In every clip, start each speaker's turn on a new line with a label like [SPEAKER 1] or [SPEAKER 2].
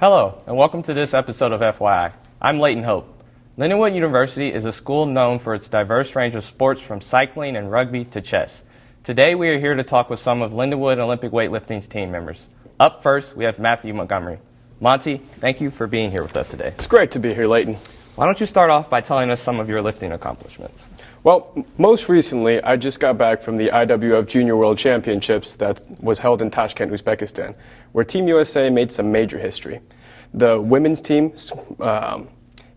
[SPEAKER 1] Hello, and welcome to this episode of FYI. I'm Leighton Hope. Lindenwood University is a school known for its diverse range of sports from cycling and rugby to chess. Today we are here to talk with some of Lindenwood Olympic Weightlifting's team members. Up first, we have Matthew Montgomery. Monty, thank you for being here with us today.
[SPEAKER 2] It's great to be here, Leighton.
[SPEAKER 1] Why don't you start off by telling us some of your lifting accomplishments?
[SPEAKER 2] Well, most recently, I just got back from the IWF Junior World Championships that was held in Tashkent, Uzbekistan, where Team USA made some major history. The women's team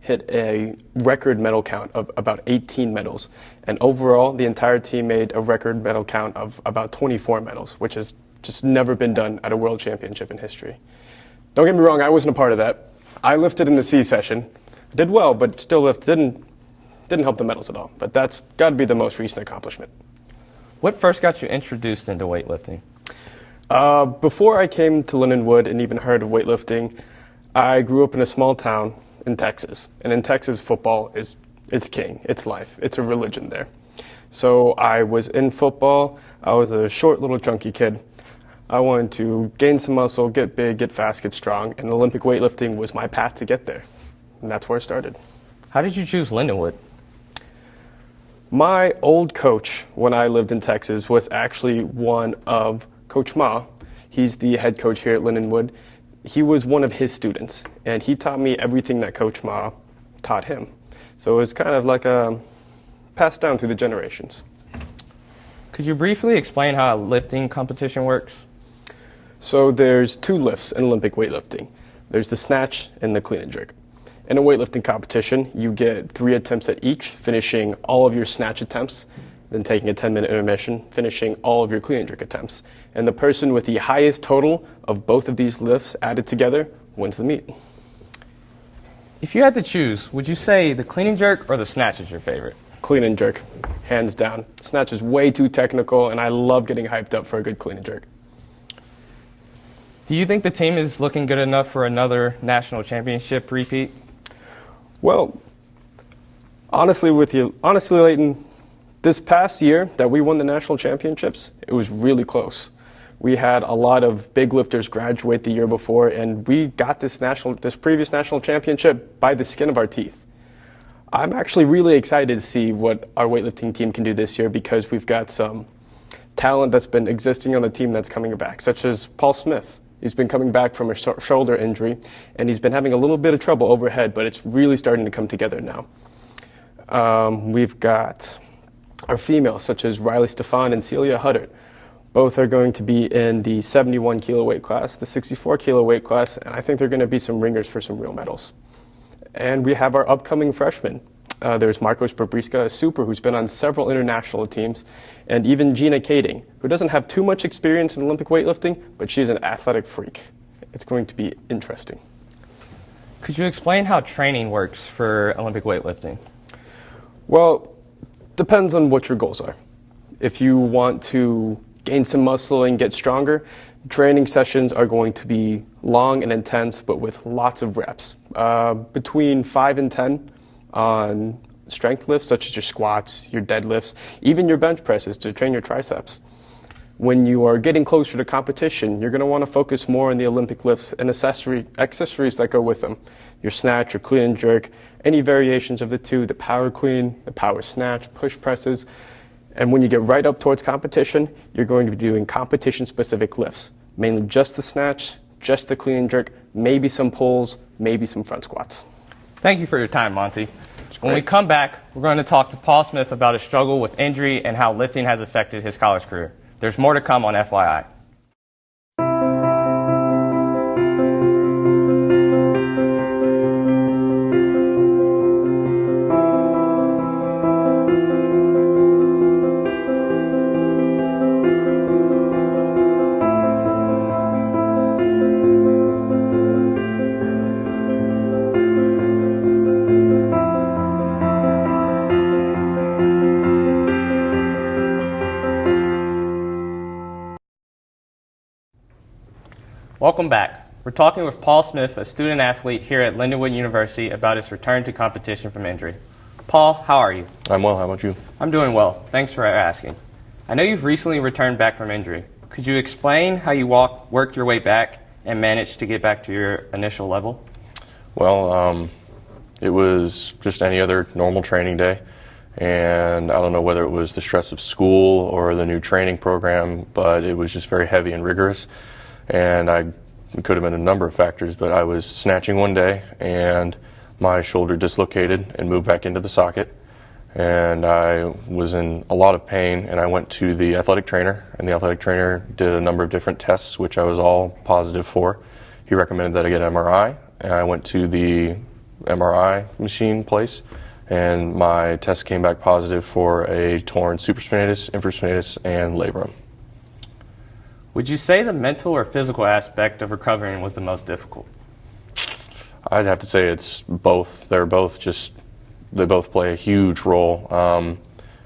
[SPEAKER 2] hit a record medal count of about 18 medals, and overall, the entire team made a record medal count of about 24 medals, which has just never been done at a world championship in history. Don't get me wrong, I wasn't a part of that. I lifted in the C session. I did well, but still didn't help the medals at all. But that's got to be the most recent accomplishment.
[SPEAKER 1] What first got you introduced into weightlifting?
[SPEAKER 2] Before I came to Lindenwood and even heard of weightlifting, I grew up in a small town in Texas. And in Texas, football is king. It's life. It's a religion there. So I was in football. I was a short little chunky kid. I wanted to gain some muscle, get big, get fast, get strong, and Olympic weightlifting was my path to get there. And that's where it started.
[SPEAKER 1] How did you choose Lindenwood?
[SPEAKER 2] My old coach when I lived in Texas was actually one of Coach Ma. He's the head coach here at Lindenwood. He was one of his students, and he taught me everything that Coach Ma taught him. So it was kind of like a passed down through the generations.
[SPEAKER 1] Could you briefly explain how a lifting competition works?
[SPEAKER 2] So there's two lifts in Olympic weightlifting. There's the snatch and the clean and jerk. In a weightlifting competition, you get 3 attempts at each, finishing all of your snatch attempts, then taking a 10-minute intermission, finishing all of your clean and jerk attempts. And the person with the highest total of both of these lifts added together wins the meet.
[SPEAKER 1] If you had to choose, would you say the clean and jerk or the snatch is your favorite?
[SPEAKER 2] Clean and jerk, hands down. Snatch is way too technical, and I love getting hyped up for a good clean and jerk.
[SPEAKER 1] Do you think the team is looking good enough for another national championship repeat?
[SPEAKER 2] Well, honestly, Leighton, this past year that we won the national championships, it was really close. We had a lot of big lifters graduate the year before, and we got this previous national championship by the skin of our teeth. I'm actually really excited to see what our weightlifting team can do this year because we've got some talent that's been existing on the team that's coming back, such as Paul Smith. He's been coming back from a shoulder injury, and he's been having a little bit of trouble overhead, but it's really starting to come together now. We've got our females, such as Riley Stefan and Celia Huddart. Both are going to be in the 71 kilo weight class, the 64 kilo weight class, and I think they're going to be some ringers for some real medals. And we have our upcoming freshmen. There's Marcos Babriska, a super who's been on several international teams, and even Gina Kading, who doesn't have too much experience in Olympic weightlifting, but she's an athletic freak. It's going to be interesting.
[SPEAKER 1] Could you explain how training works for Olympic weightlifting?
[SPEAKER 2] Well, depends on what your goals are. If you want to gain some muscle and get stronger, training sessions are going to be long and intense, but with lots of reps. Between 5 and 10 on strength lifts, such as your squats, your deadlifts, even your bench presses to train your triceps. When you are getting closer to competition, you're going to want to focus more on the Olympic lifts and accessories that go with them. Your snatch, your clean and jerk, any variations of the two, the power clean, the power snatch, push presses. And when you get right up towards competition, you're going to be doing competition-specific lifts, mainly just the snatch, just the clean and jerk, maybe some pulls, maybe some front squats.
[SPEAKER 1] Thank you for your time, Monty. When we come back, we're going to talk to Paul Smith about his struggle with injury and how lifting has affected his college career. There's more to come on FYI. Welcome back. We're talking with Paul Smith, a student athlete here at Lindenwood University, about his return to competition from injury. Paul, how are you?
[SPEAKER 3] I'm well. How about you?
[SPEAKER 1] I'm doing well. Thanks for asking. I know you've recently returned back from injury. Could you explain how you worked your way back and manage to get back to your initial level?
[SPEAKER 3] Well, it was just any other normal training day, and I don't know whether it was the stress of school or the new training program, but it was just very heavy and rigorous, and it could have been a number of factors, but I was snatching one day and my shoulder dislocated and moved back into the socket, and I was in a lot of pain, and I went to the athletic trainer, and the athletic trainer did a number of different tests, which I was all positive for. He recommended that I get an MRI, and I went to the MRI machine place, and my test came back positive for a torn supraspinatus, infraspinatus, and labrum.
[SPEAKER 1] Would you say the mental or physical aspect of recovering was the most difficult?
[SPEAKER 3] I'd have to say it's both. They both play a huge role.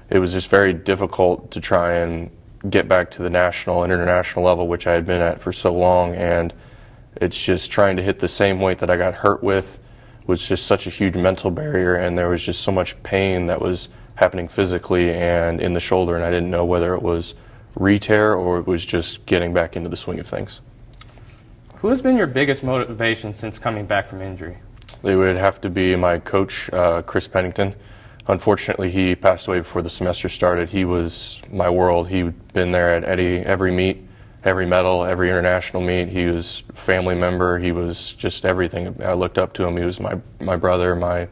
[SPEAKER 3] It was just very difficult to try and get back to the national and international level, which I had been at for so long, and it's just trying to hit the same weight that I got hurt with was just such a huge mental barrier, and there was just so much pain that was happening physically and in the shoulder, and I didn't know whether it was re-tear or it was just getting back into the swing of things.
[SPEAKER 1] Who has been your biggest motivation since coming back from injury?
[SPEAKER 3] It would have to be my coach, Chris Pennington. Unfortunately, he passed away before the semester started. He was my world. He'd been there at every meet, every medal, every international meet. He was a family member. He was just everything. I looked up to him. He was my brother, my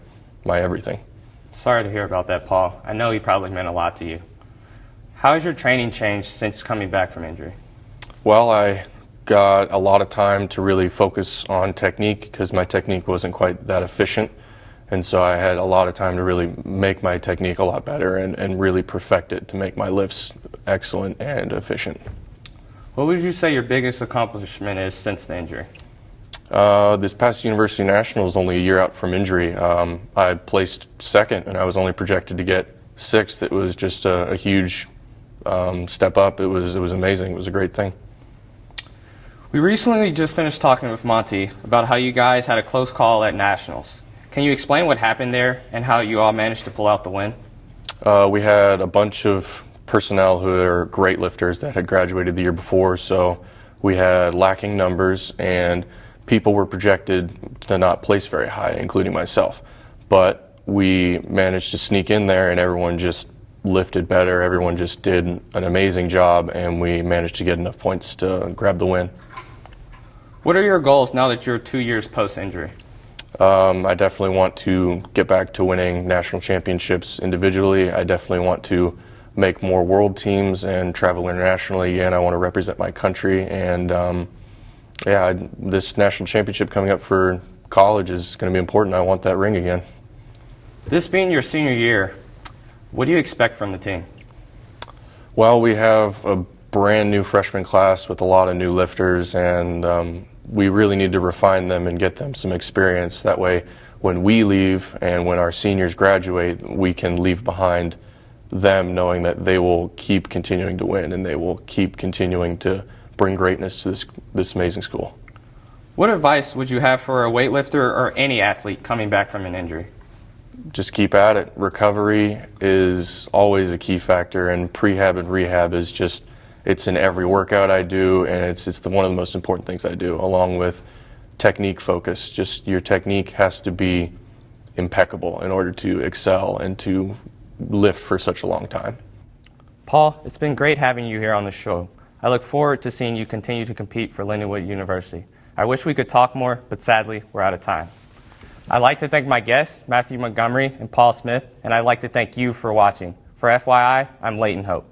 [SPEAKER 3] everything.
[SPEAKER 1] Sorry to hear about that, Paul. I know he probably meant a lot to you. How has your training changed since coming back from injury?
[SPEAKER 3] Well, I got a lot of time to really focus on technique because my technique wasn't quite that efficient. And so I had a lot of time to really make my technique a lot better and really perfect it to make my lifts excellent and efficient.
[SPEAKER 1] What would you say your biggest accomplishment is since the injury?
[SPEAKER 3] This past University National is only a year out from injury. I placed second and I was only projected to get sixth. It was just a huge step up. It was amazing. It was a great thing.
[SPEAKER 1] We recently just finished talking with Monty about how you guys had a close call at Nationals. Can you explain what happened there and how you all managed to pull out the win?
[SPEAKER 3] We had a bunch of personnel who are great lifters that had graduated the year before, so we had lacking numbers and people were projected to not place very high, including myself. But we managed to sneak in there and everyone just lifted better. Everyone just did an amazing job and we managed to get enough points to grab the win.
[SPEAKER 1] What are your goals now that you're 2 years post-injury?
[SPEAKER 3] I definitely want to get back to winning national championships individually. I definitely want to make more world teams and travel internationally, and I want to represent my country. And this national championship coming up for college is going to be important. I want that ring again.
[SPEAKER 1] This being your senior year, what do you expect from the team?
[SPEAKER 3] Well, we have a brand new freshman class with a lot of new lifters, and we really need to refine them and get them some experience. That way, when we leave and when our seniors graduate, we can leave behind them knowing that they will keep continuing to win and they will keep continuing to bring greatness to this amazing school.
[SPEAKER 1] What advice would you have for a weightlifter or any athlete coming back from an injury?
[SPEAKER 3] Just keep at it. Recovery is always a key factor, and prehab and rehab is just, it's in every workout I do, and it's one of the most important things I do, along with technique focus. Just your technique has to be impeccable in order to excel and to lift for such a long time.
[SPEAKER 1] Paul, it's been great having you here on the show. I look forward to seeing you continue to compete for Lindenwood University. I wish we could talk more, but sadly, we're out of time. I'd like to thank my guests, Matthew Montgomery and Paul Smith, and I'd like to thank you for watching. For FYI, I'm Leighton Hope.